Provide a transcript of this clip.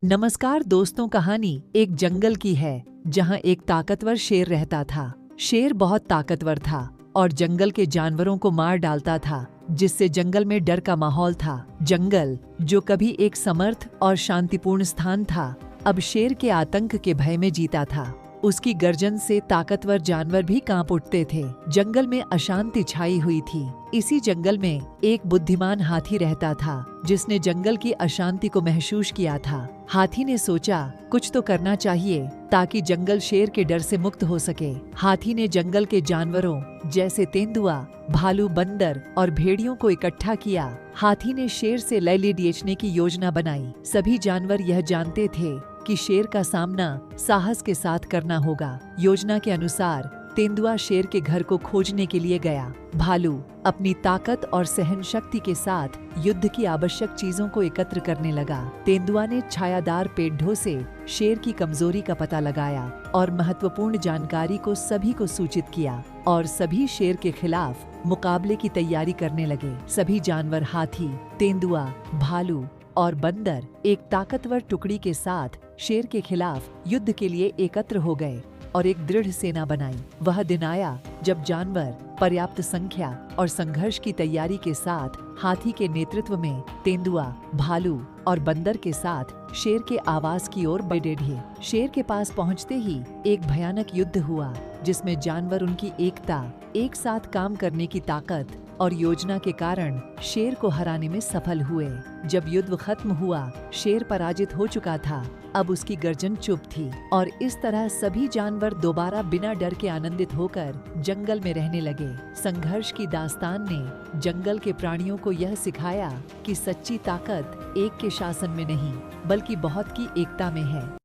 नमस्कार दोस्तों, कहानी एक जंगल की है जहां एक ताकतवर शेर रहता था। शेर बहुत ताकतवर था और जंगल के जानवरों को मार डालता था, जिससे जंगल में डर का माहौल था। जंगल, जो कभी एक समर्थ और शांतिपूर्ण स्थान था, अब शेर के आतंक के भय में जीता था। उसकी गर्जन से ताकतवर जानवर भी कांप उठते थे। जंगल में अशांति छाई हुई थी। इसी जंगल में एक बुद्धिमान हाथी रहता था, जिसने जंगल की अशांति को महसूस किया था। हाथी ने सोचा, कुछ तो करना चाहिए ताकि जंगल शेर के डर से मुक्त हो सके। हाथी ने जंगल के जानवरों जैसे तेंदुआ, भालू, बंदर और भेड़ियों को इकट्ठा किया। हाथी ने शेर से लय लेने की योजना बनाई। सभी जानवर यह जानते थे कि शेर का सामना साहस के साथ करना होगा। योजना के अनुसार तेंदुआ शेर के घर को खोजने के लिए गया। भालू अपनी ताकत और सहन शक्ति के साथ युद्ध की आवश्यक चीजों को एकत्र करने लगा। तेंदुआ ने छायादार पेड़ों से शेर की कमजोरी का पता लगाया और महत्वपूर्ण जानकारी को सभी को सूचित किया, और सभी शेर के खिलाफ मुकाबले की तैयारी करने लगे। सभी जानवर हाथी, तेंदुआ, भालू और बंदर एक ताकतवर टुकड़ी के साथ शेर के खिलाफ युद्ध के लिए एकत्र हो गए और एक दृढ़ सेना बनाई। वह दिन आया जब जानवर पर्याप्त संख्या और संघर्ष की तैयारी के साथ हाथी के नेतृत्व में तेंदुआ, भालू और बंदर के साथ शेर के आवास की ओर बढ़े। शेर के पास पहुंचते ही एक भयानक युद्ध हुआ, जिसमें जानवर उनकी एकता, एक साथ काम करने की ताकत और योजना के कारण शेर को हराने में सफल हुए। जब युद्ध खत्म हुआ, शेर पराजित हो चुका था। अब उसकी गर्जन चुप थी और इस तरह सभी जानवर दोबारा बिना डर के आनंदित होकर जंगल में रहने लगे। संघर्ष की दास्तान ने जंगल के प्राणियों को यह सिखाया कि सच्ची ताकत एक के शासन में नहीं, बल्कि बहुत की एकता में है।